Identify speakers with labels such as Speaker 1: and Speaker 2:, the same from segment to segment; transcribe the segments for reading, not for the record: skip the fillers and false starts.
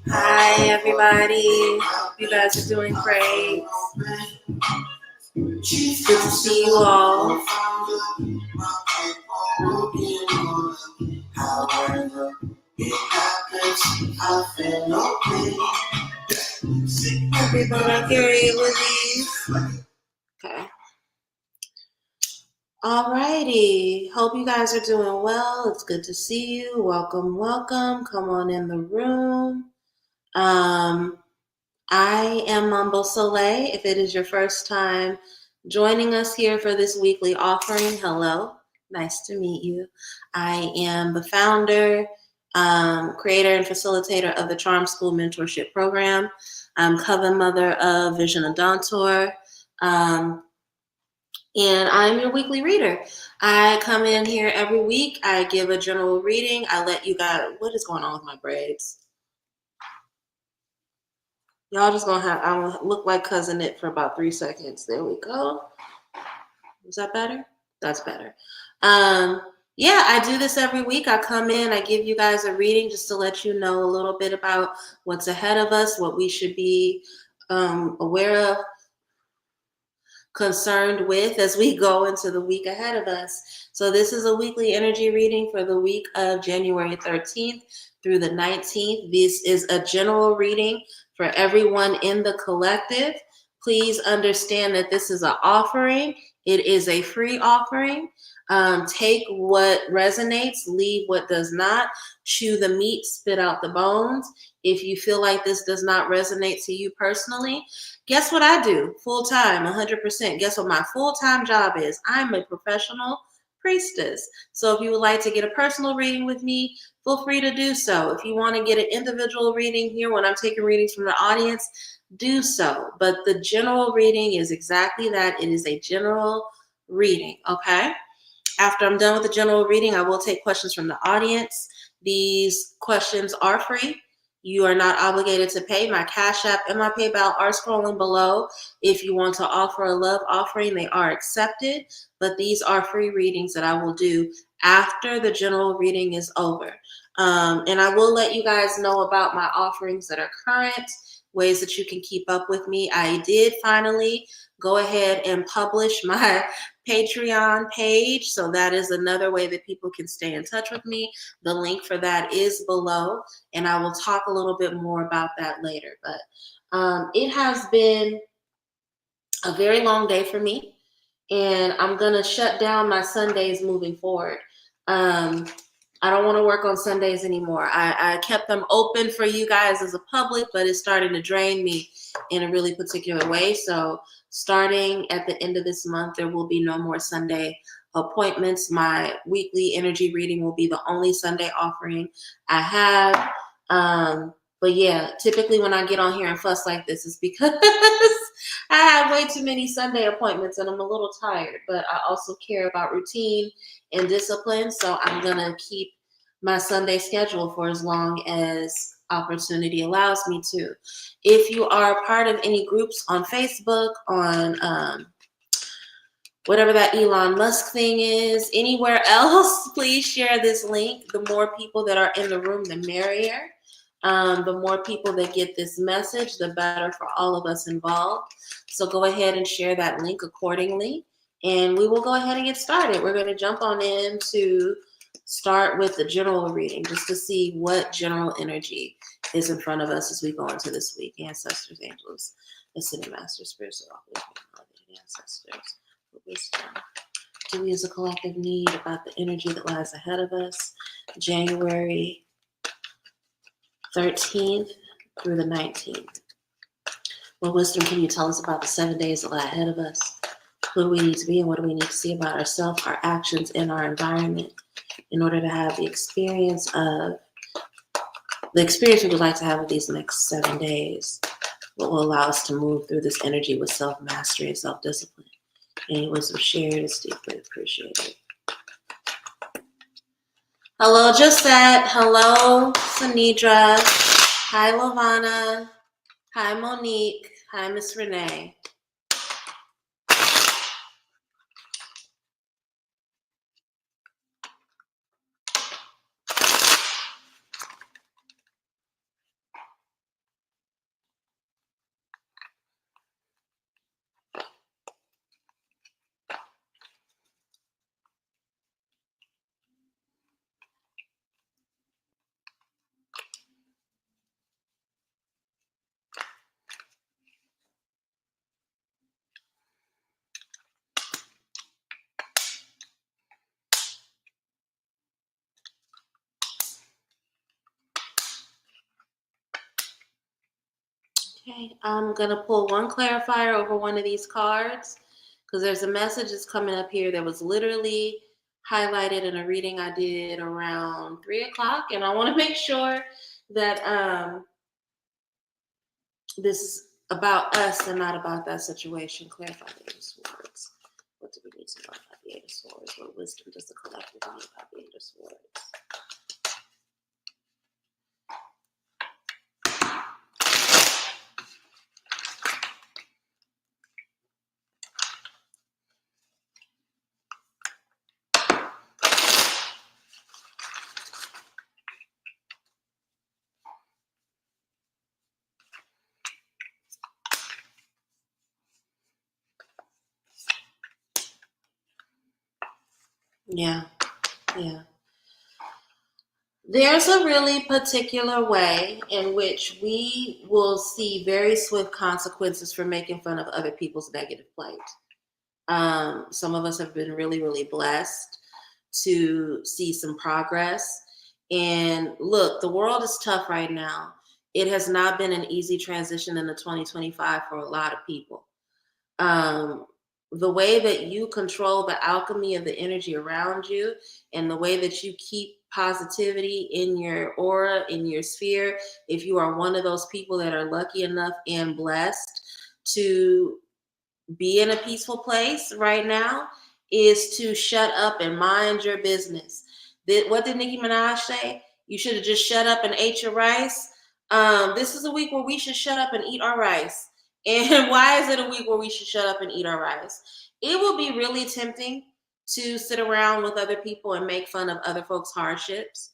Speaker 1: Hi, everybody. Hope you guys are doing great. Good to see you all. Everybody, carry with these. Okay. Alrighty. Hope you guys are doing well. It's good to see you. Welcome, welcome. Come on in the room. I am Mambo. If it is your first time joining us here for this weekly offering, hello. Nice to meet you. I am the founder, creator, and facilitator of the Charm School Mentorship Program. I'm coven mother of Vision and Dontor. And I'm your weekly reader. I come in here every week. I give a general reading. I let you guys, what is going on with my braids? Y'all just gonna have, I'm gonna look like Cousin It for about 3 seconds. There we go. Is that better? That's better. Yeah, I do this every week. I come in, I give you guys a reading just to let you know a little bit about what's ahead of us, what we should be aware of, concerned with as we go into the week ahead of us. So this is a weekly energy reading for the week of January 13th through the 19th. This is a general reading for everyone in the collective. Please understand that this is an offering. It is a free offering. Take what resonates, leave what does not. Chew the meat, spit out the bones. If you feel like this does not resonate to you personally, guess what I do? Full-time, 100%. Guess what my full-time job is? I'm a professional priestess. So if you would like to get a personal reading with me, feel free to do so. If you want to get an individual reading here when I'm taking readings from the audience, do so. But the general reading is exactly that. It is a general reading, okay? After I'm done with the general reading, I will take questions from the audience. These questions are free. You are not obligated to pay. My Cash App and my PayPal are scrolling below. If you want to offer a love offering, they are accepted. But these are free readings that I will do after the general reading is over. And I will let you guys know about my offerings that are current, ways that you can keep up with me. I did finally go ahead and publish my Patreon page. So that is another way that people can stay in touch with me. The link for that is below, and I will talk a little bit more about that later. But it has been a very long day for me, and I'm going to shut down my Sundays moving forward. I don't want to work on Sundays anymore. I kept them open for you guys as a public, but it's starting to drain me in a really particular way. So starting at the end of this month, there will be no more Sunday appointments. My weekly energy reading will be the only Sunday offering I have. But yeah, typically when I get on here and fuss like this, it's because I have way too many Sunday appointments and I'm a little tired, but I also care about routine and discipline. So I'm going to keep my Sunday schedule for as long as opportunity allows me to. If you are part of any groups on Facebook, on whatever that Elon Musk thing is, anywhere else, please share this link. The more people that are in the room, the merrier. The more people that get this message, the better for all of us involved. So go ahead and share that link accordingly. And we will go ahead and get started. We're going to jump on in to start with the general reading just to see what general energy is in front of us as we go into this week. Ancestors, angels, ascended masters, spirits of all ancestors, wisdom. Do we as a collective need about the energy that lies ahead of us? January 13th through the 19th. What wisdom can you tell us about the 7 days that lie ahead of us? Who do we need to be and what do we need to see about ourselves, our actions, and our environment in order to have the experience we would like to have with these next 7 days? What will allow us to move through this energy with self-mastery and self-discipline? Any wisdom shared is deeply appreciated. Hello, Josette. Hello, Sanidra. Hi, Lavana. Hi, Monique. Hi, Miss Renee. Okay, I'm going to pull one clarifier over one of these cards because there's a message that's coming up here that was literally highlighted in a reading I did around 3 o'clock. And I want to make sure that this is about us and not about that situation. Clarify the Eight of Swords. What do we need to know about the Eight of Swords? What wisdom does the collective need about the Eight of Swords? Yeah, yeah. There's a really particular way in which we will see very swift consequences for making fun of other people's negative plight. Some of us have been really, really blessed to see some progress. And look, the world is tough right now. It has not been an easy transition into 2025 for a lot of people. um, the way that you control the alchemy of the energy around you and the way that you keep positivity in your aura, in your sphere, if you are one of those people that are lucky enough and blessed to be in a peaceful place right now, is to shut up and mind your business. What did Nicki Minaj say? You should have just shut up and ate your rice. This is a week where we should shut up and eat our rice. And why is it a week where we should shut up and eat our rice? It will be really tempting to sit around with other people and make fun of other folks' hardships.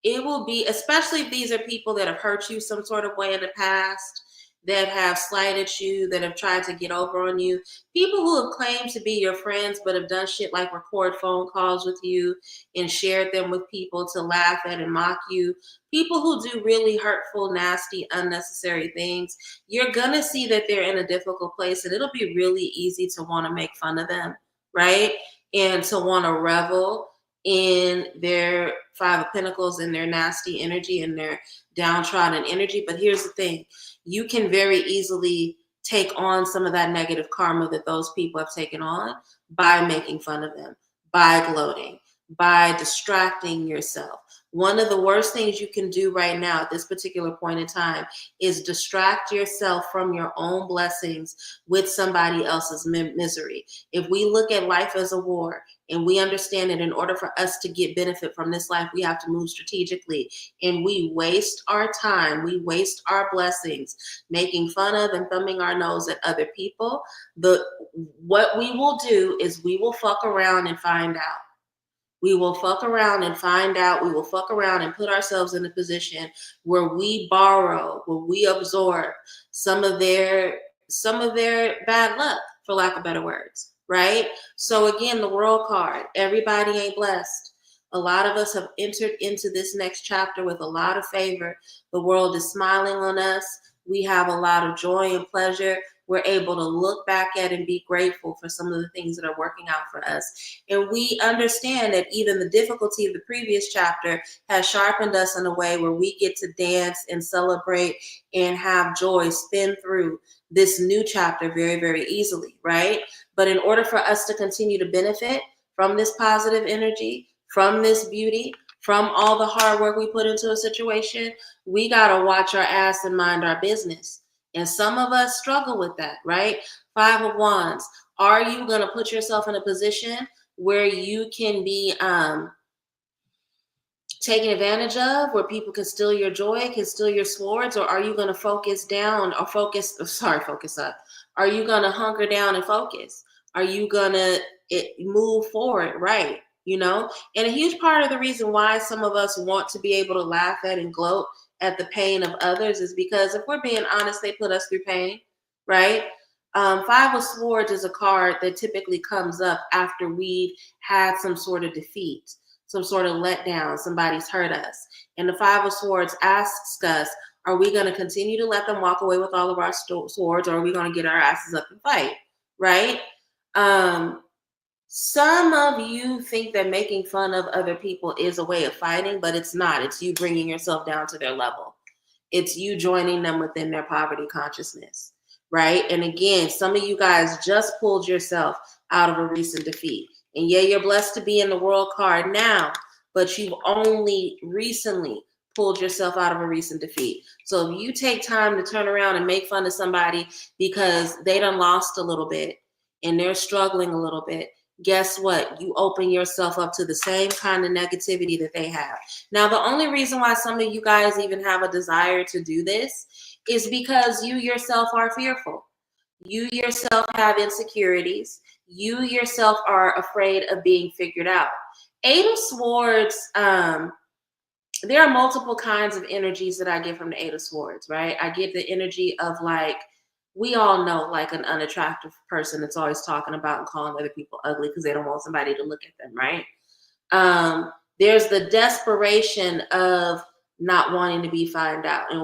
Speaker 1: It will be, especially if these are people that have hurt you some sort of way in the past, that have slighted you, that have tried to get over on you, people who have claimed to be your friends but have done shit like record phone calls with you and shared them with people to laugh at and mock you, people who do really hurtful, nasty, unnecessary things. You're gonna see that they're in a difficult place, and it'll be really easy to want to make fun of them, right? And to want to revel in their Five of Pentacles and their nasty energy and their downtrodden energy. But here's the thing, you can very easily take on some of that negative karma that those people have taken on by making fun of them, by gloating, by distracting yourself. One of the worst things you can do right now at this particular point in time is distract yourself from your own blessings with somebody else's misery. If we look at life as a war, and we understand that in order for us to get benefit from this life, we have to move strategically. And we waste our time, we waste our blessings making fun of and thumbing our nose at other people. What we will do is we will fuck around and find out. We will fuck around and find out. We will fuck around and put ourselves in a position where we borrow, where we absorb some of their bad luck, for lack of better words, right? So again, the world card, everybody ain't blessed. A lot of us have entered into this next chapter with a lot of favor. The world is smiling on us. We have a lot of joy and pleasure. We're able to look back at and be grateful for some of the things that are working out for us. And we understand that even the difficulty of the previous chapter has sharpened us in a way where we get to dance and celebrate and have joy spin through this new chapter very, very easily, right? But in order for us to continue to benefit from this positive energy, from this beauty, from all the hard work we put into a situation, we got to watch our ass and mind our business. And some of us struggle with that, right? Five of Wands. Are you going to put yourself in a position where you can be taken advantage of, where people can steal your joy, can steal your swords? Or are you going to focus down or focus up? Are you going to hunker down and focus? Are you going to move forward, right? You know, and a huge part of the reason why some of us want to be able to laugh at and gloat at the pain of others is because, if we're being honest, they put us through pain, right? Five of Swords is a card that typically comes up after we've had some sort of defeat, some sort of letdown, somebody's hurt us. And the Five of Swords asks us, are we going to continue to let them walk away with all of our swords, or are we going to get our asses up and fight, right? Some of you think that making fun of other people is a way of fighting, but it's not. It's you bringing yourself down to their level. It's you joining them within their poverty consciousness, right? And again, some of you guys just pulled yourself out of a recent defeat. And yeah, you're blessed to be in the world card now, but you've only recently pulled yourself out of a recent defeat. So if you take time to turn around and make fun of somebody because they done lost a little bit and they're struggling a little bit, guess what? You open yourself up to the same kind of negativity that they have. Now, the only reason why some of you guys even have a desire to do this is because you yourself are fearful. You yourself have insecurities. You yourself are afraid of being figured out. Eight of Swords, there are multiple kinds of energies that I get from the Eight of Swords, right? I get the energy of like, we all know like an unattractive person that's always talking about and calling other people ugly because they don't want somebody to look at them, right? There's the desperation of not wanting to be found out and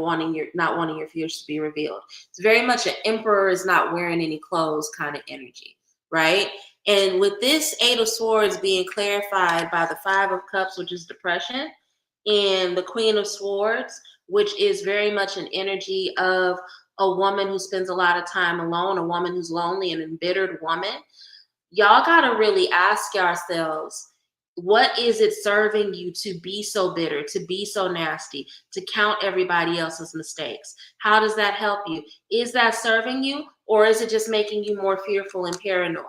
Speaker 1: not wanting your fears to be revealed. It's very much an emperor is not wearing any clothes kind of energy, right? And with this Eight of Swords being clarified by the Five of Cups, which is depression, and the Queen of Swords, which is very much an energy of a woman who spends a lot of time alone, a woman who's lonely, an embittered woman. Y'all got to really ask yourselves, what is it serving you to be so bitter, to be so nasty, to count everybody else's mistakes? How does that help you? Is that serving you, or is it just making you more fearful and paranoid?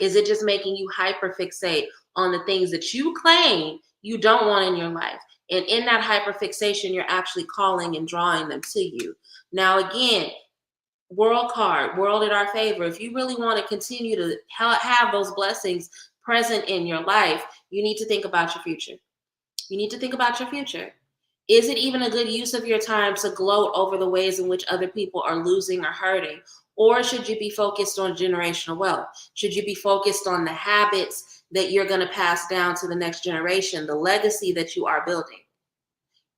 Speaker 1: Is it just making you hyperfixate on the things that you claim you don't want in your life? And in that hyperfixation, you're actually calling and drawing them to you. Now, again, world card, world in our favor. If you really want to continue to have those blessings present in your life, you need to think about your future. You need to think about your future. Is it even a good use of your time to gloat over the ways in which other people are losing or hurting? Or should you be focused on generational wealth? Should you be focused on the habits that you're going to pass down to the next generation, the legacy that you are building?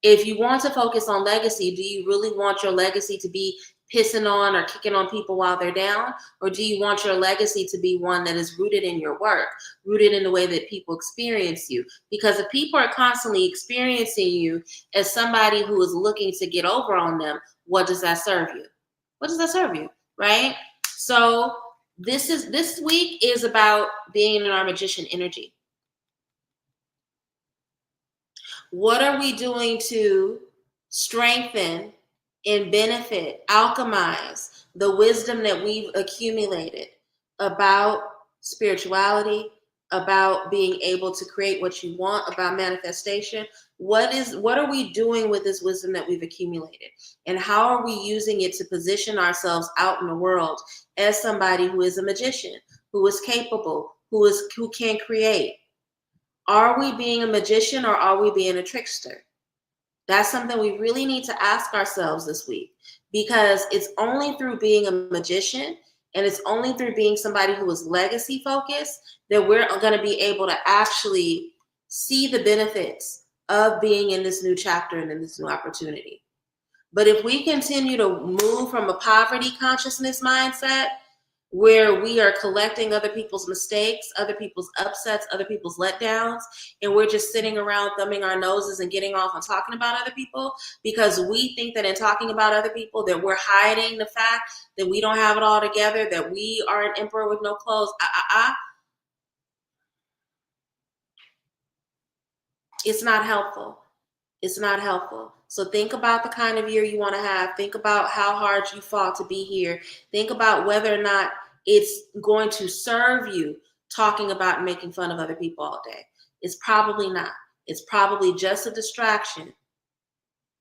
Speaker 1: If you want to focus on legacy, do you really want your legacy to be pissing on or kicking on people while they're down? Or do you want your legacy to be one that is rooted in your work, rooted in the way that people experience you? Because if people are constantly experiencing you as somebody who is looking to get over on them, what does that serve you? What does that serve you, right? So this week is about being in our magician energy. What are we doing to strengthen and benefit, alchemize the wisdom that we've accumulated about spirituality, about being able to create what you want, about manifestation? What are we doing with this wisdom that we've accumulated? And how are we using it to position ourselves out in the world as somebody who is a magician, who is capable, who can create? Are we being a magician or are we being a trickster? That's something we really need to ask ourselves this week, because it's only through being a magician and it's only through being somebody who is legacy focused that we're going to be able to actually see the benefits of being in this new chapter and in this new opportunity. But if we continue to move from a poverty consciousness mindset, where we are collecting other people's mistakes, other people's upsets, other people's letdowns, and we're just sitting around thumbing our noses and getting off on talking about other people because we think that in talking about other people that we're hiding the fact that we don't have it all together, that we are an emperor with no clothes. It's not helpful. It's not helpful. So think about the kind of year you want to have. Think about how hard you fought to be here. Think about whether or not it's going to serve you talking about and making fun of other people all day. It's probably not. It's probably just a distraction.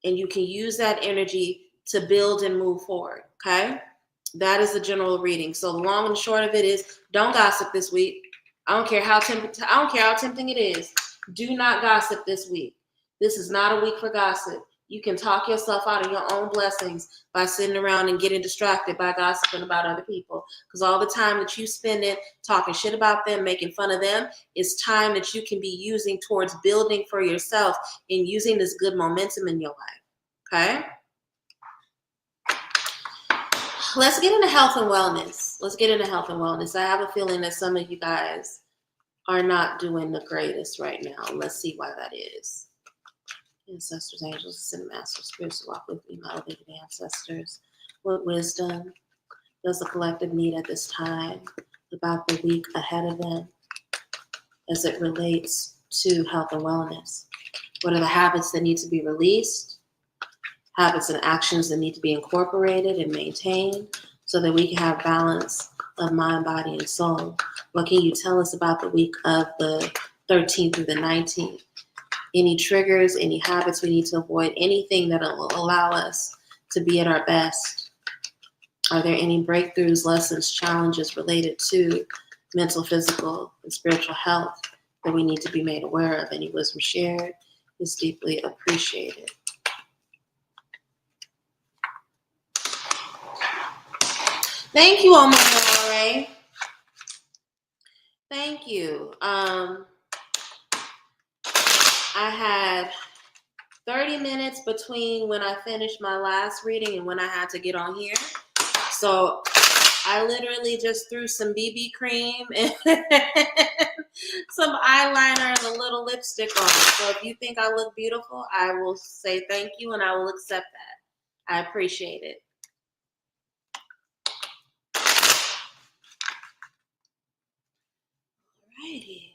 Speaker 1: And you can use that energy to build and move forward. Okay? That is the general reading. So the long and short of it is, don't gossip this week. I don't care how tempting it is. Do not gossip this week. This is not a week for gossip. You can talk yourself out of your own blessings by sitting around and getting distracted by gossiping about other people. Because all the time that you spend it talking shit about them, making fun of them, is time that you can be using towards building for yourself and using this good momentum in your life. Okay? Let's get into health and wellness. I have a feeling that some of you guys are not doing the greatest right now. Let's see why that is. Ancestors, angels, ascended masters, spirits who walk with me, my elevated ancestors. What wisdom does the collective need at this time about the week ahead of them as it relates to health and wellness? What are the habits that need to be released? Habits and actions that need to be incorporated and maintained so that we can have balance of mind, body, and soul? What can you tell us about the week of the 13th through the 19th? Any triggers, any habits we need to avoid, anything that will allow us to be at our best? Are there any breakthroughs, lessons, challenges related to mental, physical, and spiritual health that we need to be made aware of? Any wisdom shared is deeply appreciated. Thank you, Omar. Thank you. I had 30 minutes between when I finished my last reading and when I had to get on here. So I literally just threw some BB cream and some eyeliner and a little lipstick on. So if you think I look beautiful, I will say thank you and I will accept that. I appreciate it. Alrighty.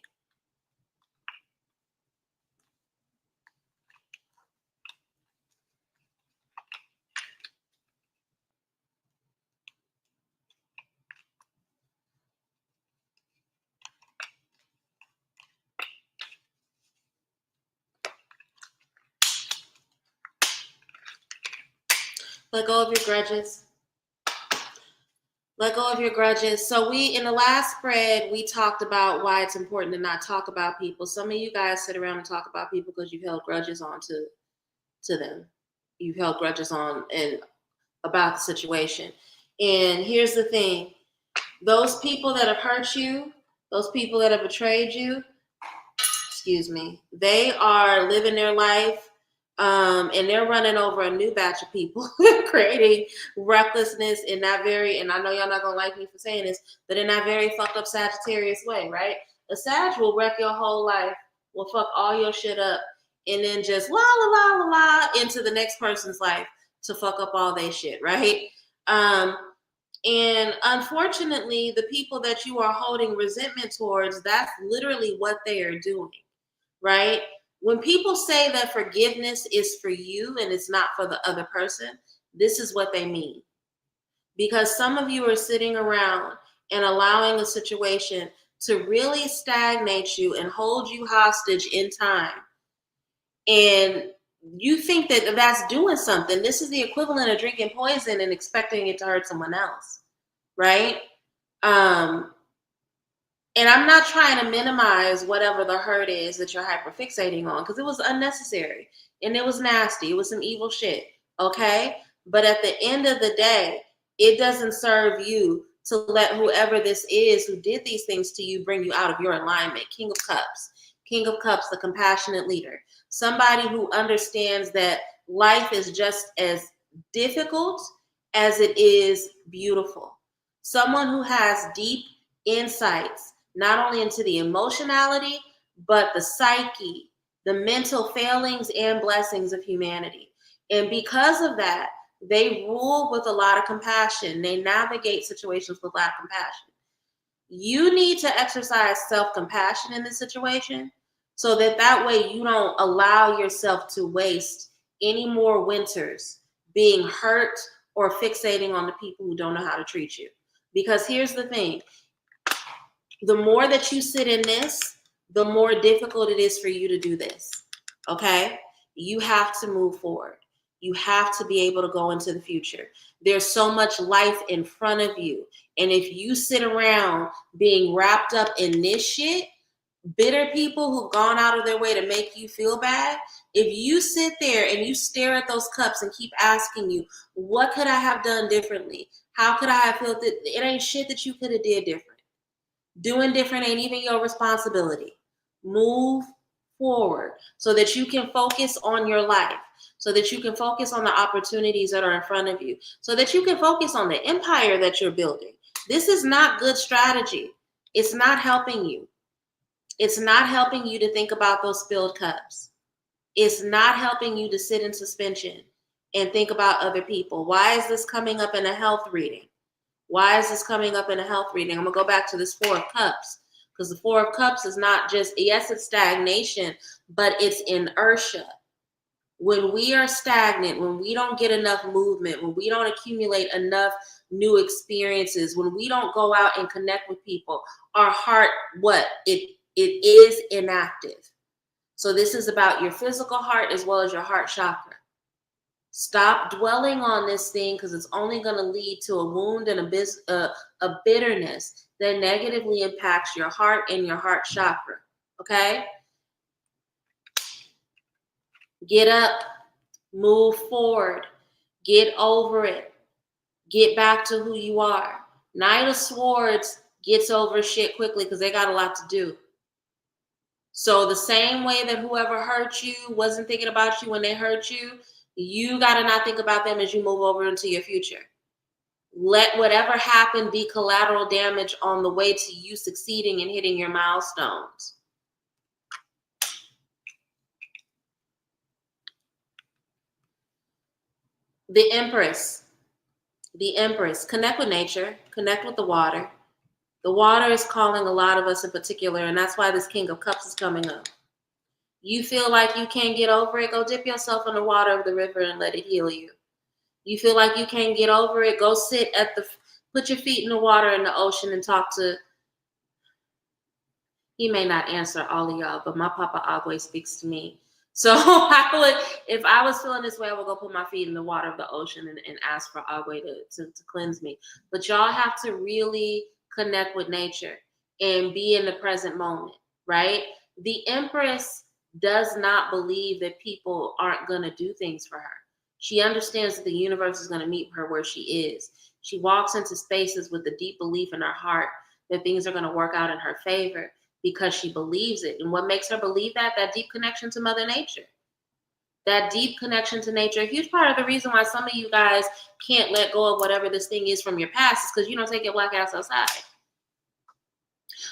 Speaker 1: Let go of your grudges. Let go of your grudges. So in the last spread, we talked about why it's important to not talk about people. Some of you guys sit around and talk about people because you've held grudges on to them. You've held grudges on and about the situation. And here's the thing. Those people that have hurt you, those people that have betrayed you, they are living their life. And they're running over a new batch of people, creating recklessness in that and I know y'all not gonna like me for saying this, but in that very fucked up Sagittarius way, right? A Sag will wreck your whole life, will fuck all your shit up, and then just la la la la la into the next person's life to fuck up all their shit, right? And unfortunately, the people that you are holding resentment towards, that's literally what they are doing, right? When people say that forgiveness is for you and it's not for the other person, this is what they mean. Because some of you are sitting around and allowing a situation to really stagnate you and hold you hostage in time. And you think that that's doing something. This is the equivalent of drinking poison and expecting it to hurt someone else, right? And I'm not trying to minimize whatever the hurt is that you're hyperfixating on, because it was unnecessary and it was nasty. It was some evil shit. Okay. But at the end of the day, it doesn't serve you to let whoever this is who did these things to you bring you out of your alignment. King of Cups, the compassionate leader, somebody who understands that life is just as difficult as it is beautiful. Someone who has deep insights, not only into the emotionality, but the psyche, the mental failings and blessings of humanity. And because of that, they rule with a lot of compassion. They navigate situations with a lot of compassion. You need to exercise self-compassion in this situation so that way you don't allow yourself to waste any more winters being hurt or fixating on the people who don't know how to treat you. Because here's the thing. The more that you sit in this, the more difficult it is for you to do this. Okay? You have to move forward. You have to be able to go into the future. There's so much life in front of you. And if you sit around being wrapped up in this shit, bitter people who've gone out of their way to make you feel bad, if you sit there and you stare at those cups and keep asking you, what could I have done differently? How could I have felt it? It ain't shit that you could have did different. Doing different ain't even your responsibility. Move forward so that you can focus on your life, so that you can focus on the opportunities that are in front of you, so that you can focus on the empire that you're building. This is not good strategy. It's not helping you. It's not helping you to think about those spilled cups. It's not helping you to sit in suspension and think about other people. Why is this coming up in a health reading? Why is this coming up in a health reading? I'm going to go back to this Four of Cups, because the Four of Cups is not just, yes, it's stagnation, but it's inertia. When we are stagnant, when we don't get enough movement, when we don't accumulate enough new experiences, when we don't go out and connect with people, our heart, it is inactive. So this is about your physical heart as well as your heart chakra. Stop dwelling on this thing, because it's only going to lead to a wound and a bitterness that negatively impacts your heart and your heart chakra. Okay? Get up, move forward, get over it, get back to who you are. Knight of Swords gets over shit quickly because they got a lot to do. So the same way that whoever hurt you wasn't thinking about you when they hurt you, you got to not think about them as you move over into your future. Let whatever happened be collateral damage on the way to you succeeding and hitting your milestones. The Empress. The Empress. Connect with nature. Connect with the water. The water is calling a lot of us in particular, and that's why this King of Cups is coming up. You feel like you can't get over it, go dip yourself in the water of the river and let it heal you. You feel like you can't get over it, go sit put your feet in the water in the ocean and talk to, he may not answer all of y'all, but my Papa always speaks to me. So if I was feeling this way, I would go put my feet in the water of the ocean and ask for Agwe to cleanse me. But y'all have to really connect with nature and be in the present moment, right? The Empress does not believe that people aren't going to do things for her. She understands that the universe is going to meet her where she is. She walks into spaces with a deep belief in her heart that things are going to work out in her favor, because she believes it. And what makes her believe that? That deep connection to Mother Nature. That deep connection to nature. A huge part of the reason why some of you guys can't let go of whatever this thing is from your past is because you don't take your black ass outside.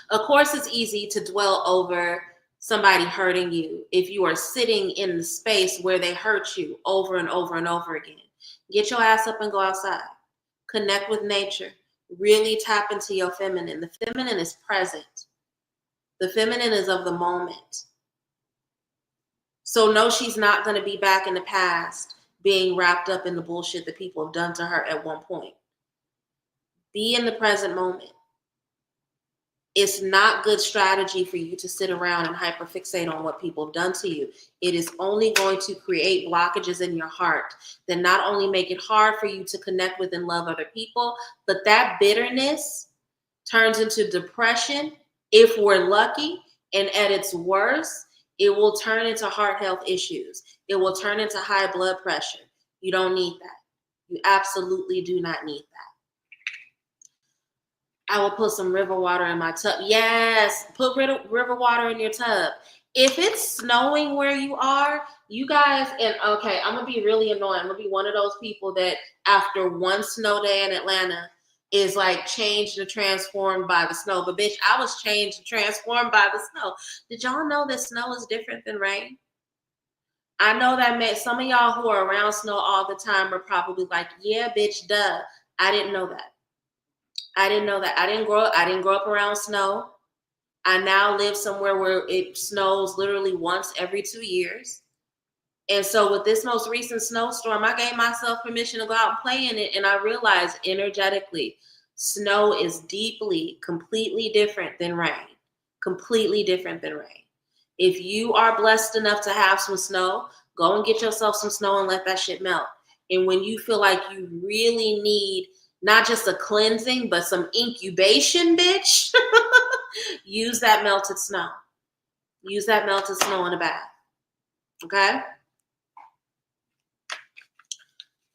Speaker 1: Of course, it's easy to dwell over somebody hurting you if you are sitting in the space where they hurt you over and over and over again. Get your ass up and go outside. Connect with nature. Really tap into your feminine. The feminine is present. The feminine is of the moment. So no, she's not going to be back in the past being wrapped up in the bullshit that people have done to her at one point. Be in the present moment. It's not good strategy for you to sit around and hyperfixate on what people have done to you. It is only going to create blockages in your heart that not only make it hard for you to connect with and love other people, but that bitterness turns into depression. If we're lucky, and at its worst, it will turn into heart health issues. It will turn into high blood pressure. You don't need that. You absolutely do not need that. I will put some river water in my tub. Yes, put river water in your tub. If it's snowing where you are, you guys, and okay, I'm going to be really annoying. I'm going to be one of those people that after one snow day in Atlanta, is like changed and transformed by the snow. But bitch, I was changed and transformed by the snow. Did y'all know that snow is different than rain? I know that some of y'all who are around snow all the time are probably like, yeah, bitch, duh. I didn't know that. I didn't grow up around snow. I now live somewhere where it snows literally once every 2 years. And so with this most recent snowstorm, I gave myself permission to go out and play in it. And I realized energetically, snow is completely different than rain. Completely different than rain. If you are blessed enough to have some snow, go and get yourself some snow and let that shit melt. And when you feel like you really need not just a cleansing, but some incubation, bitch, use that melted snow. Use that melted snow in a bath. Okay?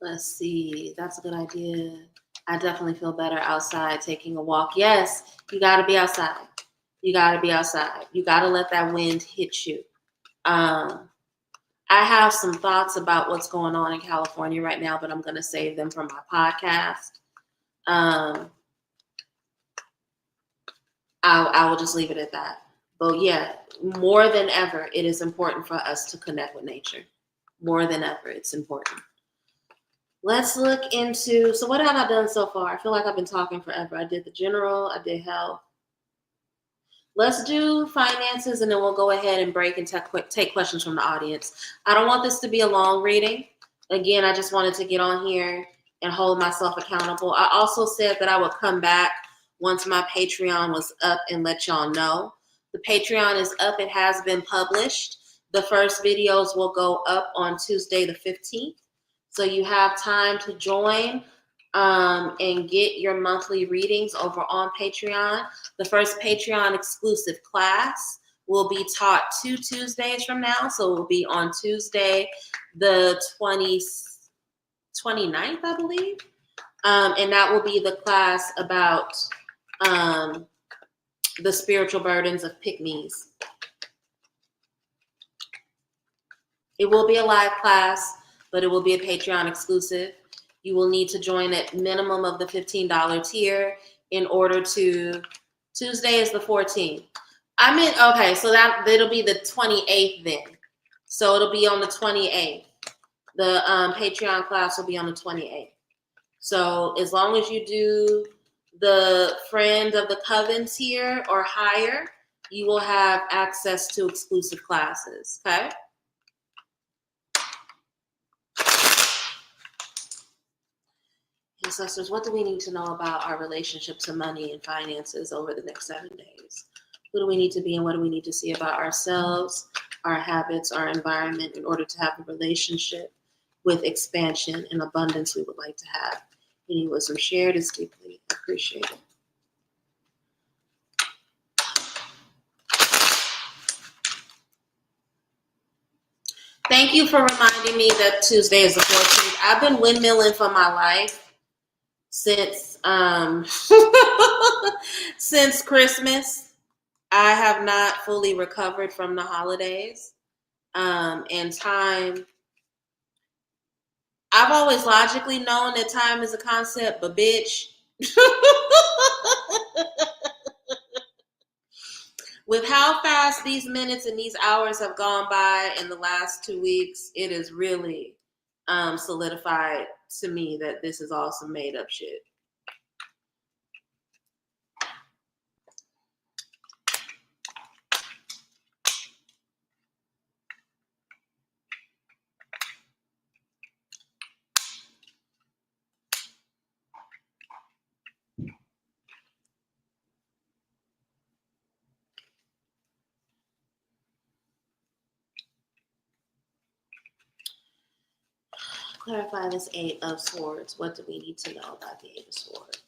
Speaker 1: Let's see. That's a good idea. I definitely feel better outside taking a walk. Yes, you got to be outside. You got to be outside. You got to let that wind hit you. I have some thoughts about what's going on in California right now, but I'm going to save them for my podcast. I will just leave it at that. But yeah, more than ever, it is important for us to connect with nature. More than ever, it's important. Let's look into, so what have I done so far? I feel like I've been talking forever. I did the general, I did health. Let's do finances, and then we'll go ahead and break and take questions from the audience. I don't want this to be a long reading. Again, I just wanted to get on here and hold myself accountable. I also said that I would come back once my Patreon was up and let y'all know. The Patreon is up. It has been published. The first videos will go up on Tuesday the 15th. So you have time to join and get your monthly readings over on Patreon. The first Patreon exclusive class will be taught 2 Tuesdays from now. So it will be on Tuesday, the 29th, I believe. And that will be the class about the spiritual burdens of pygmies. It will be a live class, but it will be a Patreon exclusive. You will need to join at minimum of the $15 tier in order to, Tuesday is the 14th. Okay, so it'll be the 28th then. So it'll be on the 28th. The Patreon class will be on the 28th. So as long as you do the friend of the coven tier or higher, you will have access to exclusive classes, okay? Ancestors, what do we need to know about our relationship to money and finances over the next 7 days? Who do we need to be and what do we need to see about ourselves, our habits, our environment in order to have a relationship with expansion and abundance we would like to have? Any wisdom shared is deeply appreciated. Thank you for reminding me that Tuesday is the 14th. I've been windmilling for my life since since Christmas. I have not fully recovered from the holidays and time. I've always logically known that time is a concept, but bitch, with how fast these minutes and these hours have gone by in the last 2 weeks, it is really solidified to me that this is all some made up shit. Clarify this 8 of Swords. What do we need to know about the 8 of Swords?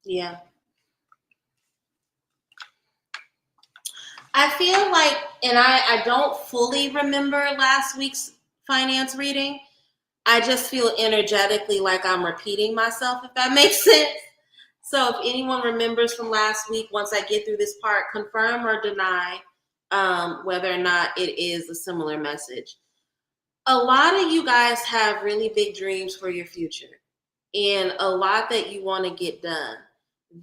Speaker 1: Yeah. I feel like, and I don't fully remember last week's finance reading. I just feel energetically like I'm repeating myself, if that makes sense. So if anyone remembers from last week, once I get through this part, confirm or deny whether or not it is a similar message. A lot of you guys have really big dreams for your future and a lot that you want to get done.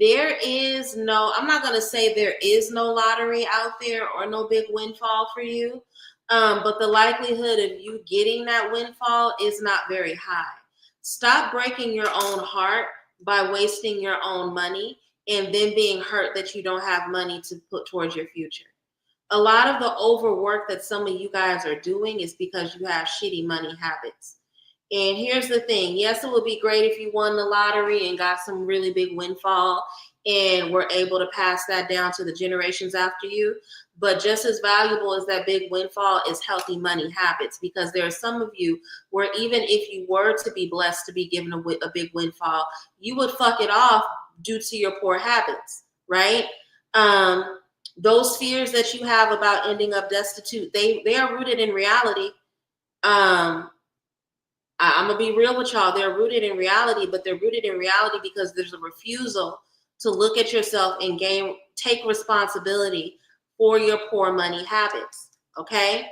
Speaker 1: There is no, I'm not going to say there is no lottery out there or no big windfall for you, but the likelihood of you getting that windfall is not very high. Stop breaking your own heart by wasting your own money and then being hurt that you don't have money to put towards your future. A lot of the overwork that some of you guys are doing is because you have shitty money habits. And here's the thing. Yes, it would be great if you won the lottery and got some really big windfall and were able to pass that down to the generations after you. But just as valuable as that big windfall is healthy money habits, because there are some of you where even if you were to be blessed to be given a big windfall, you would fuck it off due to your poor habits, right? Those fears that you have about ending up destitute, they are rooted in reality. I'm gonna be real with y'all. They're rooted in reality, but they're rooted in reality because there's a refusal to look at yourself and take responsibility for your poor money habits. Okay,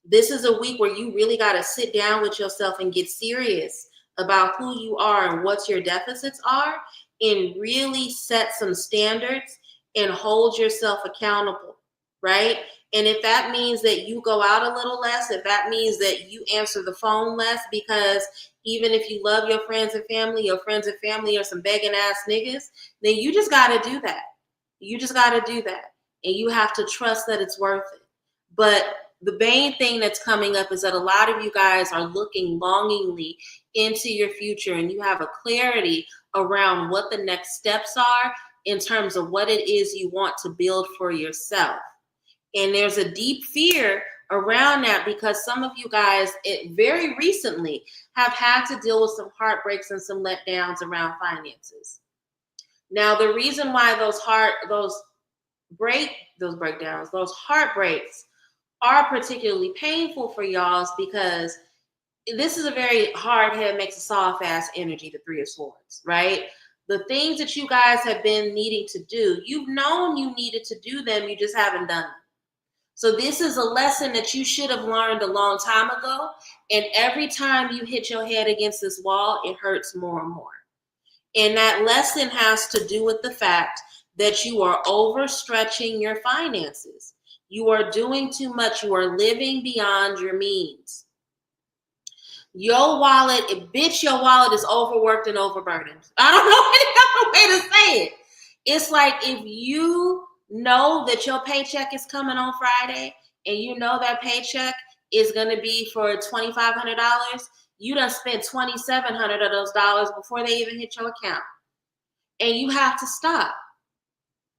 Speaker 1: this is a week where you really got to sit down with yourself and get serious about who you are and what your deficits are, and really set some standards and hold yourself accountable, right? And if that means that you go out a little less, if that means that you answer the phone less, because even if you love your friends and family are some begging ass niggas, then you just got to do that. You just got to do that. And you have to trust that it's worth it. But the main thing that's coming up is that a lot of you guys are looking longingly into your future, and you have a clarity around what the next steps are in terms of what it is you want to build for yourself. And there's a deep fear around that because some of you guys very recently have had to deal with some heartbreaks and some letdowns around finances. Now, the reason why those heartbreaks are particularly painful for y'all is because this is a very hard head makes a soft ass energy, the Three of Swords, right? The things that you guys have been needing to do, you've known you needed to do them, you just haven't done them. So this is a lesson that you should have learned a long time ago. And every time you hit your head against this wall, it hurts more and more. And that lesson has to do with the fact that you are overstretching your finances. You are doing too much. You are living beyond your means. Your wallet is overworked and overburdened. I don't know any other way to say it. It's like if you know that your paycheck is coming on Friday and you know that paycheck is going to be for $2,500, you done spent $2,700 of those dollars before they even hit your account. And you have to stop.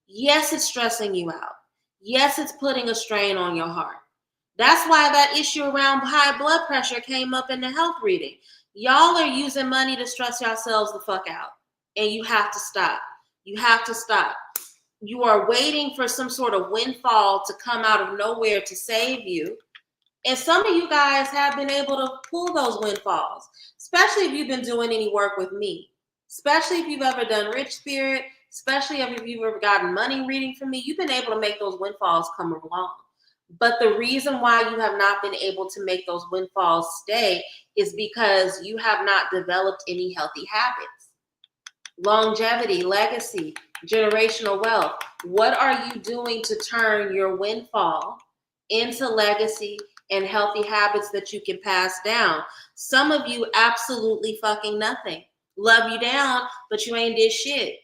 Speaker 1: Yes, it's stressing you out. Yes, it's putting a strain on your heart. That's why that issue around high blood pressure came up in the health reading. Y'all are using money to stress yourselves the fuck out. And you have to stop. You have to stop. You are waiting for some sort of windfall to come out of nowhere to save you. And some of you guys have been able to pull those windfalls, especially if you've been doing any work with me, especially if you've ever done Rich Spirit, especially if you've ever gotten money reading from me. You've been able to make those windfalls come along. But the reason why you have not been able to make those windfalls stay is because you have not developed any healthy habits. Longevity, legacy, generational wealth. What are you doing to turn your windfall into legacy and healthy habits that you can pass down? Some of you absolutely fucking nothing. Love you down, but you ain't did shit.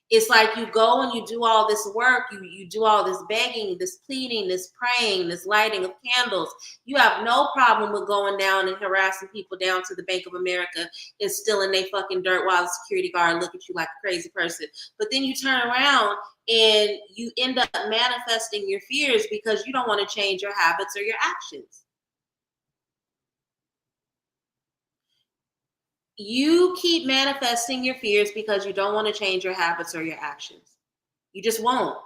Speaker 1: It's like you go and you do all this work, you do all this begging, this pleading, this praying, this lighting of candles. You have no problem with going down and harassing people down to the Bank of America and stealing their fucking dirt while the security guard look at you like a crazy person. But then you turn around and you end up manifesting your fears because you don't want to change your habits or your actions. You keep manifesting your fears because you don't want to change your habits or your actions. You just won't.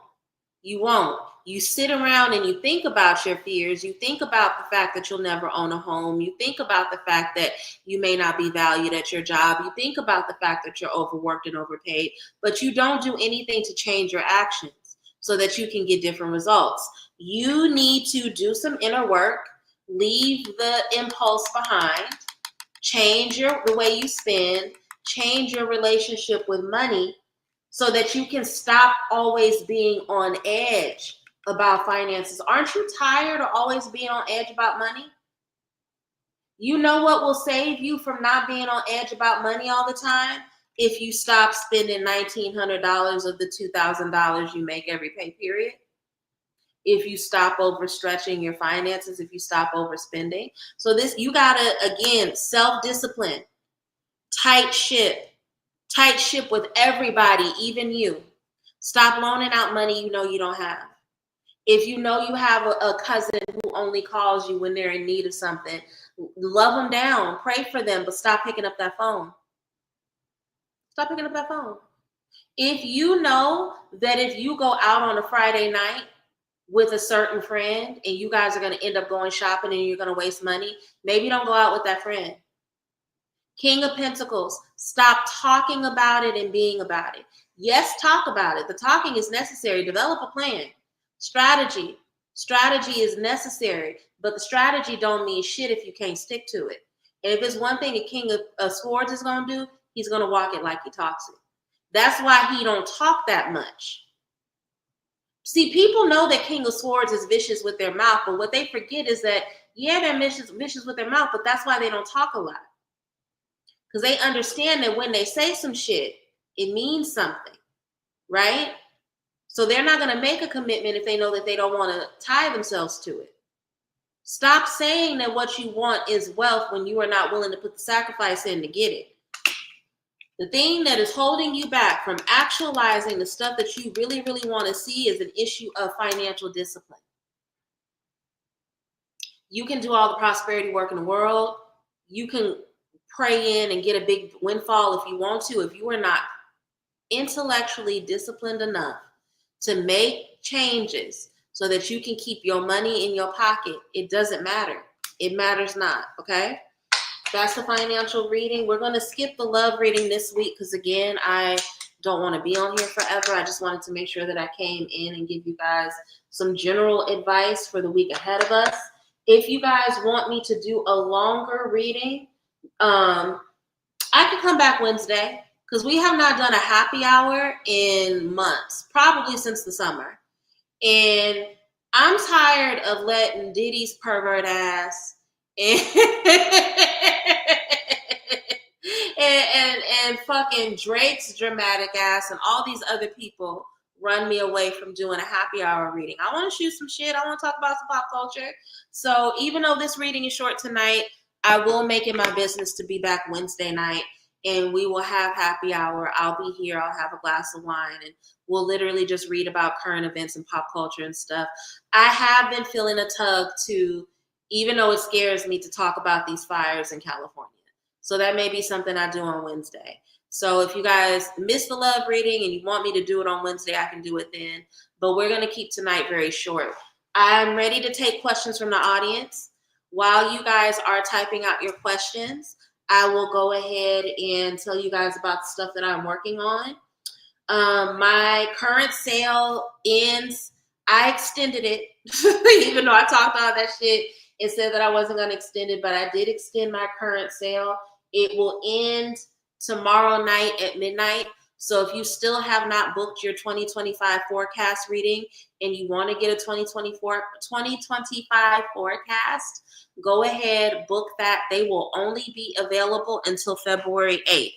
Speaker 1: You won't. You sit around and you think about your fears. You think about the fact that you'll never own a home. You think about the fact that you may not be valued at your job. You think about the fact that you're overworked and overpaid, but you don't do anything to change your actions so that you can get different results. You need to do some inner work, leave the impulse behind, change the way you spend, change your relationship with money so that you can stop always being on edge about finances. Aren't you tired of always being on edge about money? You know what will save you from not being on edge about money all the time? If you stop spending $1,900 of the $2,000 you make every pay period. If you stop overstretching your finances, if you stop overspending. So you gotta, again, self-discipline, tight ship with everybody, even you. Stop loaning out money you know you don't have. If you know you have a cousin who only calls you when they're in need of something, love them down, pray for them, but stop picking up that phone. Stop picking up that phone. If you know that if you go out on a Friday night with a certain friend and you guys are going to end up going shopping and you're going to waste money, maybe don't go out with that friend. King of Pentacles, stop talking about it and being about it. Yes, talk about it. The talking is necessary. Develop a plan. Strategy. Strategy is necessary, but the strategy don't mean shit if you can't stick to it. And if it's one thing a King of Swords is going to do, he's going to walk it like he talks it. That's why he don't talk that much. See, people know that King of Swords is vicious with their mouth, but what they forget is that, yeah, they're vicious with their mouth, but that's why they don't talk a lot. Because they understand that when they say some shit, it means something, right? So they're not going to make a commitment if they know that they don't want to tie themselves to it. Stop saying that what you want is wealth when you are not willing to put the sacrifice in to get it. The thing that is holding you back from actualizing the stuff that you really, really want to see is an issue of financial discipline. You can do all the prosperity work in the world. You can pray in and get a big windfall if you want to. If you are not intellectually disciplined enough to make changes so that you can keep your money in your pocket, it doesn't matter. It matters not, okay? That's the financial reading. We're going to skip the love reading this week because, again, I don't want to be on here forever. I just wanted to make sure that I came in and give you guys some general advice for the week ahead of us. If you guys want me to do a longer reading, I could come back Wednesday because we have not done a happy hour in months, probably since the summer. And I'm tired of letting Diddy's pervert ass and and fucking Drake's dramatic ass and all these other people run me away from doing a happy hour reading. I want to shoot some shit. I want to talk about some pop culture. So even though this reading is short tonight, I will make it my business to be back Wednesday night and we will have happy hour. I'll be here. I'll have a glass of wine and we'll literally just read about current events and pop culture and stuff. I have been feeling a tug to, even though it scares me, to talk about these fires in California. So that may be something I do on Wednesday. So if you guys missed the love reading and you want me to do it on Wednesday, I can do it then. But we're going to keep tonight very short. I'm ready to take questions from the audience. While you guys are typing out your questions, I will go ahead and tell you guys about the stuff that I'm working on. My current sale ends. I extended it, even though I talked all that shit and said that I wasn't going to extend it, but I did extend my current sale. It will end tomorrow night at midnight. So if you still have not booked your 2025 forecast reading and you want to get a 2025 forecast, go ahead, book that. They will only be available until February 8th.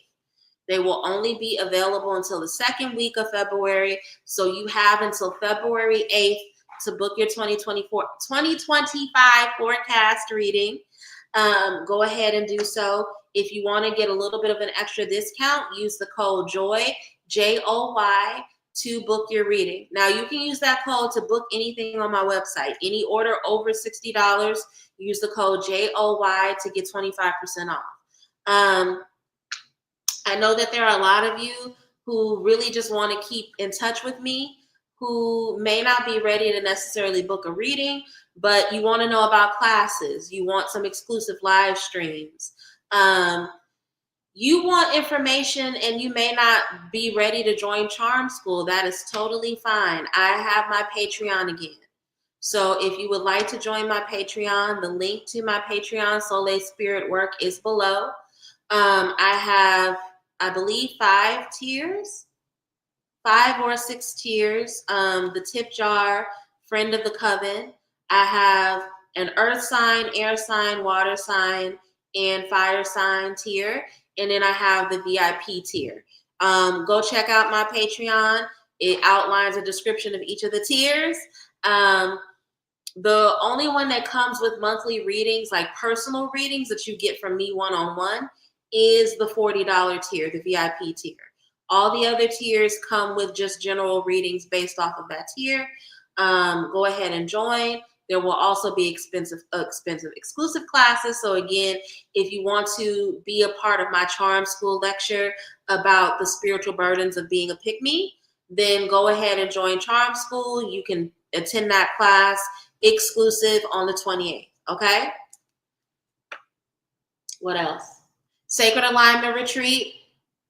Speaker 1: They will only be available until the second week of February. So you have until February 8th to book your 2025 forecast reading. Go ahead and do so. If you want to get a little bit of an extra discount, use the code JOY, J-O-Y, to book your reading. Now, you can use that code to book anything on my website. Any order over $60, use the code JOY to get 25% off. I know that there are a lot of you who really just want to keep in touch with me, who may not be ready to necessarily book a reading, but you want to know about classes. You want some exclusive live streams. You want information and you may not be ready to join Charm School. That is totally fine. I have my Patreon again. So if you would like to join my Patreon, the link to my Patreon, Soleil Spirit Work, is below. I have, I believe, 5 tiers, 5 or 6 tiers. The tip jar, friend of the coven. I have an earth sign, air sign, water sign, and fire sign tier. And then I have the VIP tier. Go check out my Patreon. It outlines a description of each of the tiers. The only one that comes with monthly readings, like personal readings that you get from me one-on-one, is the $40 tier, the VIP tier. All the other tiers come with just general readings based off of that tier. Go ahead and join. There will also be expensive exclusive classes. So again, if you want to be a part of my Charm School lecture about the spiritual burdens of being a pick-me, then go ahead and join Charm School. You can attend that class exclusive on the 28th. Okay. What else? Sacred Alignment Retreat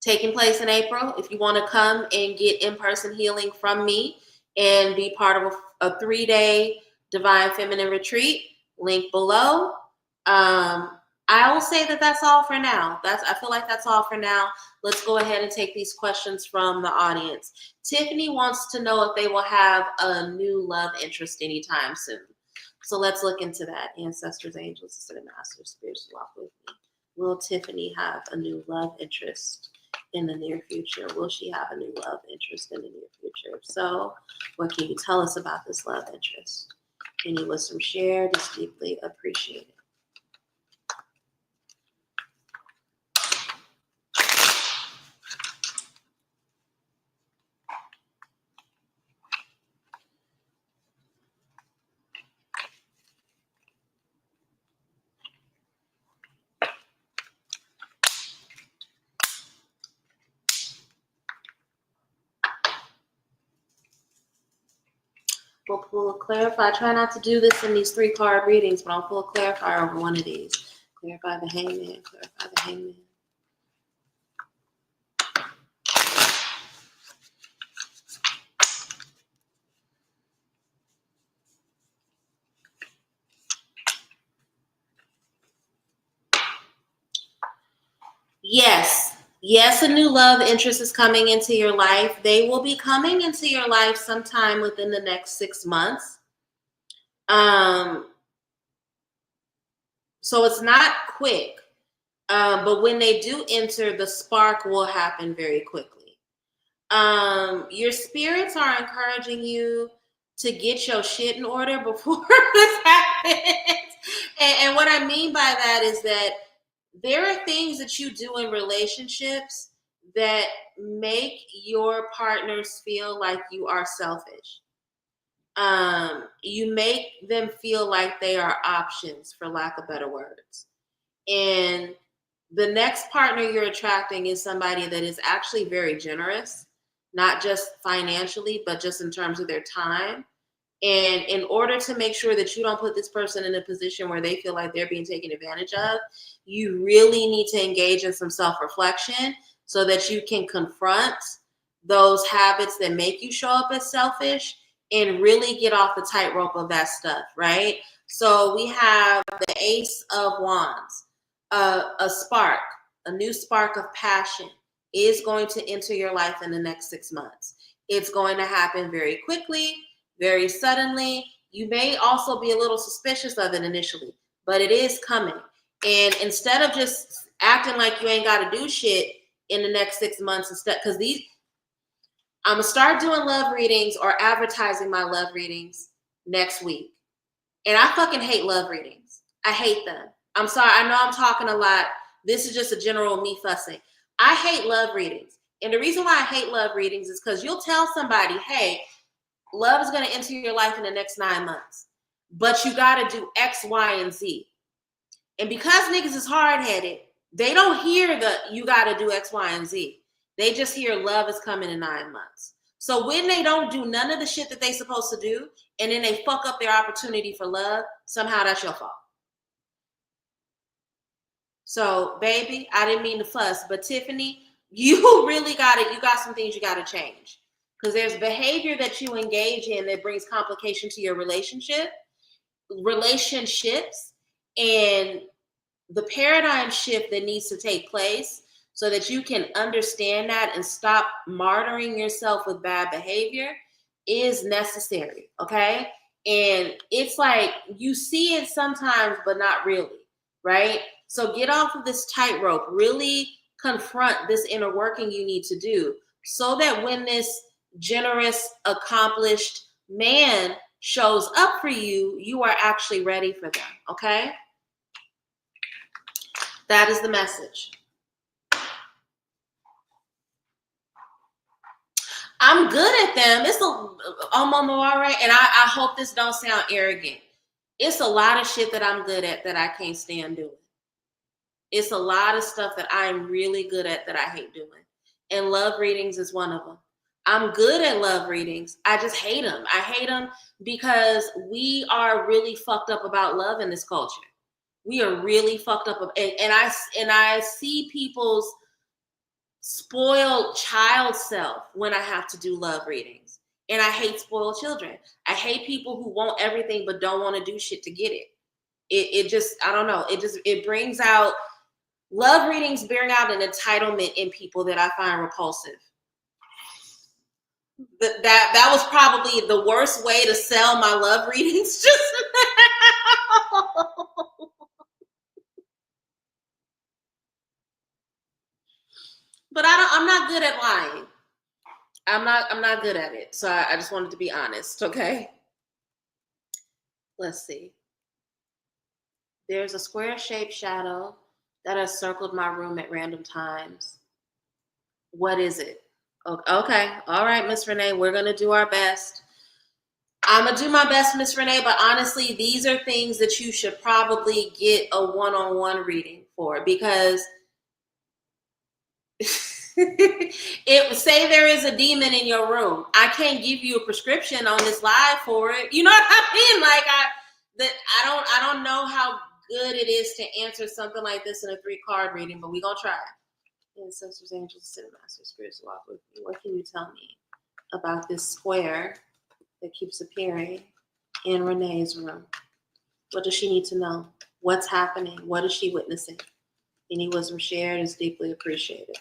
Speaker 1: taking place in April. If you want to come and get in-person healing from me and be part of a 3-day Divine Feminine Retreat, link below. I will say that that's all for now. I feel like that's all for now. Let's go ahead and take these questions from the audience. Tiffany wants to know if they will have a new love interest anytime soon. So let's look into that. Ancestors, angels, assistant masters, spirits, walk with me. Will Tiffany have a new love interest in the near future? Will she have a new love interest in the near future? So what can you tell us about this love interest? Any wisdom shared is deeply appreciated. We'll pull a clarifier. I try not to do this in these 3-card readings, but I'll pull a clarifier over one of these. Clarify the Hangman, clarify the Hangman. Yes, a new love interest is coming into your life. They will be coming into your life sometime within the next 6 months. So it's not quick, but when they do enter, the spark will happen very quickly. Your spirits are encouraging you to get your shit in order before this happens. And what I mean by that is that there are things that you do in relationships that make your partners feel like you are selfish. You make them feel like they are options, for lack of better words. And the next partner you're attracting is somebody that is actually very generous, not just financially, but just in terms of their time. And in order to make sure that you don't put this person in a position where they feel like they're being taken advantage of, you really need to engage in some self-reflection so that you can confront those habits that make you show up as selfish and really get off the tightrope of that stuff, right? So we have the Ace of Wands, a spark, a new spark of passion is going to enter your life in the next 6 months. It's going to happen very quickly, very suddenly. You may also be a little suspicious of it initially, but it is coming. And instead of just acting like you ain't got to do shit in the next 6 months, instead, because I'm gonna start doing love readings or advertising my love readings next week. And I fucking hate love readings. I hate them. I'm sorry. I know I'm talking a lot. This is just a general me fussing. I hate love readings. And the reason why I hate love readings is because you'll tell somebody, hey, love is going to enter your life in the next 9 months, but you got to do X, Y, and Z. And because niggas is hard-headed, they don't hear the you got to do X, Y, and Z. They just hear love is coming in 9 months. So when they don't do none of the shit that they supposed to do, and then they fuck up their opportunity for love, somehow that's your fault. So, baby, I didn't mean to fuss, but Tiffany, you really got it. You got some things you got to change. Because there's behavior that you engage in that brings complication to your relationships, and the paradigm shift that needs to take place so that you can understand that and stop martyring yourself with bad behavior is necessary, okay? And it's like you see it sometimes, but not really, right? So get off of this tightrope, really confront this inner working you need to do so that when this generous, accomplished man shows up for you, you are actually ready for them, okay? That is the message. I'm good at them. All right, and I hope this don't sound arrogant. It's a lot of shit that I'm good at that I can't stand doing. It's a lot of stuff that I'm really good at that I hate doing. And love readings is one of them. I'm good at love readings. I just hate them. I hate them because we are really fucked up about love in this culture. We are really fucked up, and I see people's spoiled child self when I have to do love readings. And I hate spoiled children. I hate people who want everything but don't want to do shit to get it. It just, I don't know. It brings out, love readings bring out an entitlement in people that I find repulsive. That was probably the worst way to sell my love readings just but I'm not good at lying. I'm not good at it. So I just wanted to be honest, okay? Let's see. There's a square-shaped shadow that has circled my room at random times. What is it? Okay. All right, Miss Renee, we're going to do our best. I'm going to do my best, Miss Renee, but honestly, these are things that you should probably get a one-on-one reading for, because say there is a demon in your room. I can't give you a prescription on this live for it. You know what I mean? Like I don't know how good it is to answer something like this in a 3-card reading, but we're gonna try. Ancestors, angels, ascended masters, spirits walk with me. What can you tell me about this square that keeps appearing in Renee's room? What does she need to know? What's happening? What is she witnessing? Any wisdom shared is deeply appreciated.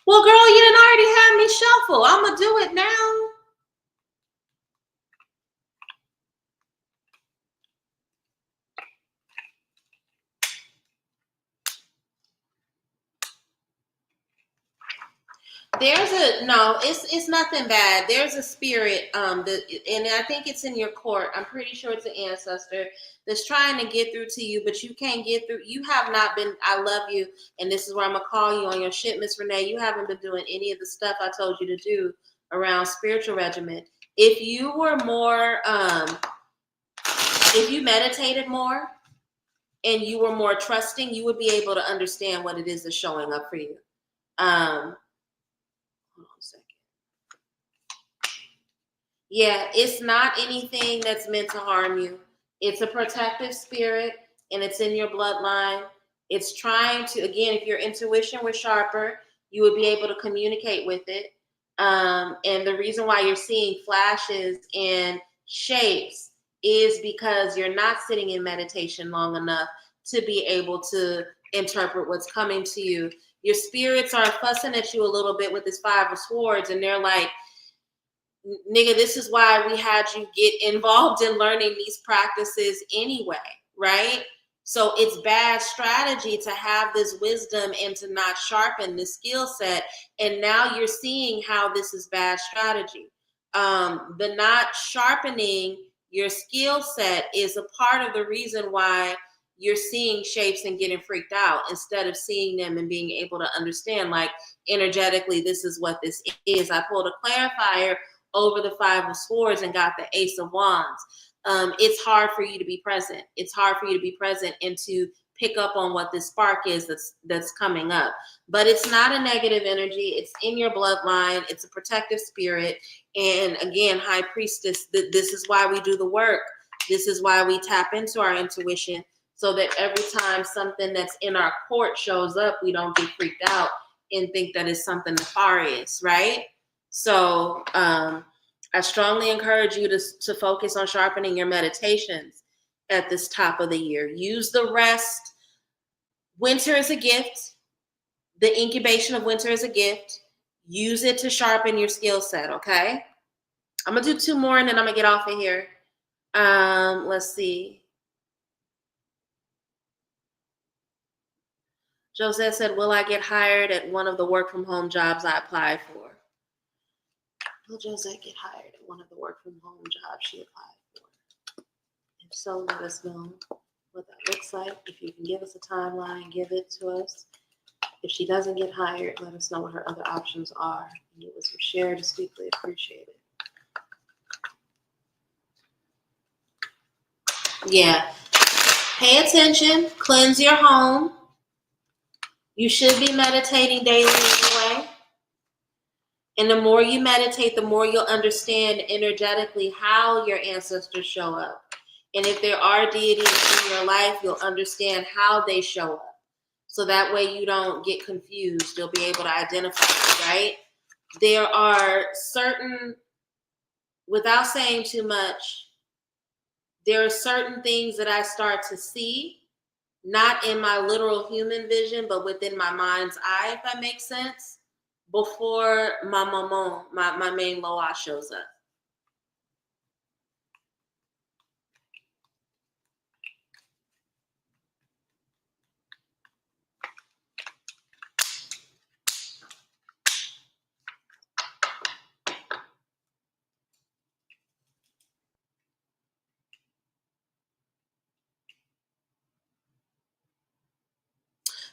Speaker 1: Well, girl, you didn't already have me shuffle. I'm going to do it now. It's nothing bad. There's a spirit, and I think it's in your court. I'm pretty sure it's an ancestor that's trying to get through to you, but you can't get through. You have not been, I love you, and this is where I'm going to call you on your shit, Miss Renee. You haven't been doing any of the stuff I told you to do around spiritual regimen. If you were more, if you meditated more and you were more trusting, you would be able to understand what it is that's showing up for you. Hold on a second. Yeah, it's not anything that's meant to harm you. It's a protective spirit, and it's in your bloodline. It's trying to, again, if your intuition was sharper, you would be able to communicate with it. And the reason why you're seeing flashes and shapes is because you're not sitting in meditation long enough to be able to interpret what's coming to you. Your spirits are fussing at you a little bit with this 5 of Swords, and they're like, nigga, this is why we had you get involved in learning these practices anyway, right? So it's bad strategy to have this wisdom and to not sharpen the skill set. And now you're seeing how this is bad strategy. The not sharpening your skill set is a part of the reason why you're seeing shapes and getting freaked out instead of seeing them and being able to understand, like, energetically, this is what this is. I pulled a clarifier over the 5 of Swords and got the Ace of Wands. It's hard for you to be present. It's hard for you to be present and to pick up on what this spark is that's coming up. But it's not a negative energy. It's in your bloodline. It's a protective spirit. And again, High Priestess, this is why we do the work. This is why we tap into our intuition, so that every time something that's in our court shows up, we don't get freaked out and think that it's something nefarious, right? So I strongly encourage you to focus on sharpening your meditations at this top of the year. Use the rest. Winter is a gift. The incubation of winter is a gift. Use it to sharpen your skill set, okay? I'm going to do 2 more and then I'm going to get off of here. Let's see. Josette said, will I get hired at one of the work from home jobs I applied for? Will Josette get hired at one of the work from home jobs she applied for? If so, let us know what that looks like. If you can give us a timeline, give it to us. If she doesn't get hired, let us know what her other options are. And it was shared is deeply appreciated. Yeah. Pay attention. Cleanse your home. You should be meditating daily anyway. And the more you meditate, the more you'll understand energetically how your ancestors show up. And if there are deities in your life, you'll understand how they show up. So that way you don't get confused. You'll be able to identify, right? There are certain, without saying too much, there are certain things that I start to see, not in my literal human vision, but within my mind's eye, if that makes sense, before my maman, my main loa shows up.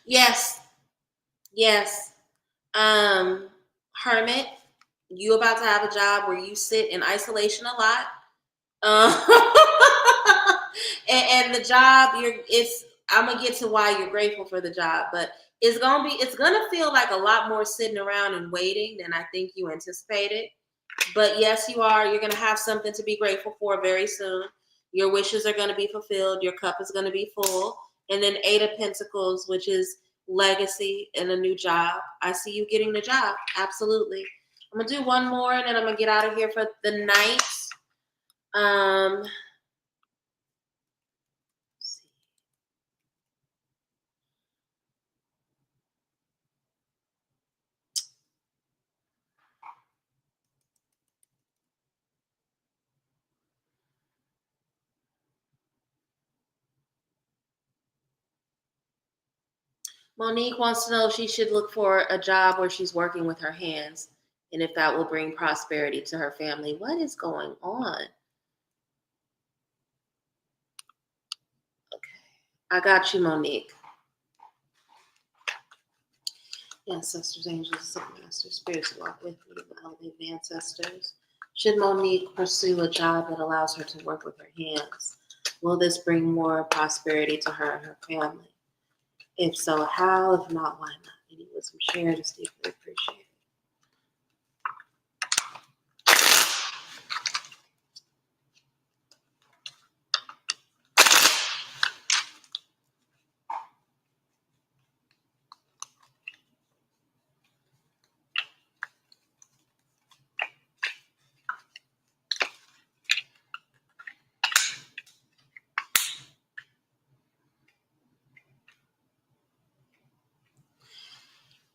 Speaker 1: Yes, yes. Hermit, you about to have a job where you sit in isolation a lot. And the job, I'm gonna get to why you're grateful for the job, but it's gonna feel like a lot more sitting around and waiting than I think you anticipated. But yes, you're gonna have something to be grateful for very soon. Your wishes are gonna be fulfilled, your cup is gonna be full. And then Eight of Pentacles, which is legacy and a new job. I see you getting the job. Absolutely. I'm gonna do one more and then I'm gonna get out of here for the night. Monique wants to know if she should look for a job where she's working with her hands and if that will bring prosperity to her family. What is going on? Okay, I got you, Monique. Ancestors, angels, masters, spirits walk with me, the elevated ancestors. Should Monique pursue a job that allows her to work with her hands? Will this bring more prosperity to her and her family? If so, how? If not, why not? Any wisdom shared is deeply appreciated.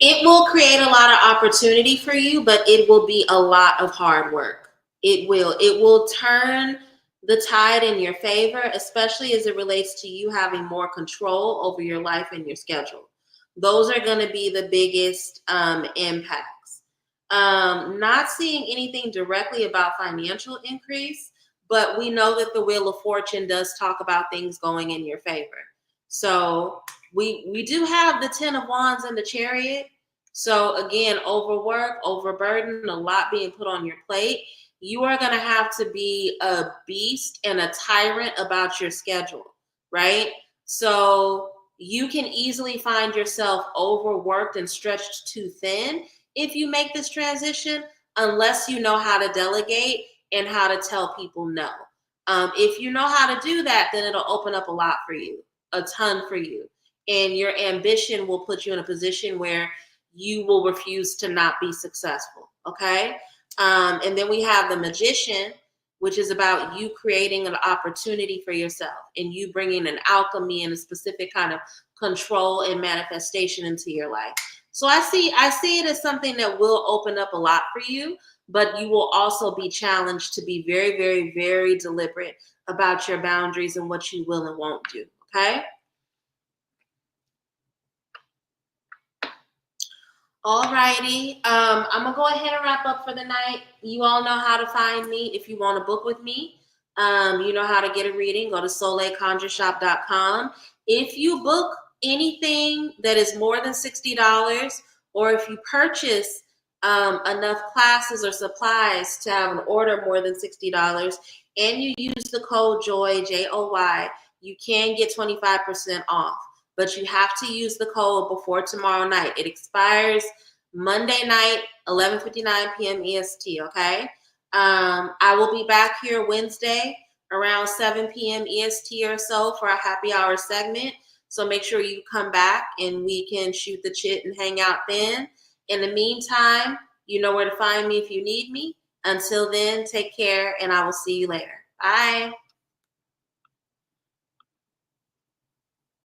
Speaker 1: It will create a lot of opportunity for you, but it will be a lot of hard work. It will turn the tide in your favor, especially as it relates to you having more control over your life and your schedule. Those are going to be the biggest impacts. Not seeing anything directly about financial increase, but we know that the Wheel of Fortune does talk about things going in your favor. So we do have the Ten of Wands and the Chariot. So again, overwork, overburden, a lot being put on your plate. You are going to have to be a beast and a tyrant about your schedule, right? So you can easily find yourself overworked and stretched too thin if you make this transition, unless you know how to delegate and how to tell people no. If you know how to do that, then it'll open up a lot for you, a ton for you. And your ambition will put you in a position where you will refuse to not be successful. Okay. And then we have the Magician, which is about you creating an opportunity for yourself and you bringing an alchemy and a specific kind of control and manifestation into your life. So I see it as something that will open up a lot for you, but you will also be challenged to be very, very, very deliberate about your boundaries and what you will and won't do. Okay. All righty. I'm gonna go ahead and wrap up for the night. You all know how to find me if you want to book with me. You know how to get a reading. Go to soleilconjureshop.com. If you book anything that is more than $60, or if you purchase enough classes or supplies to have an order more than $60, and you use the code JOY, JOY, you can get 25% off. but you have to use the code before tomorrow night. It expires Monday night, 11:59 p.m. EST, okay? I will be back here Wednesday around 7 p.m. EST or so for a happy hour segment. So make sure you come back and we can shoot the chit and hang out then. In the meantime, you know where to find me if you need me. Until then, take care and I will see you later. Bye.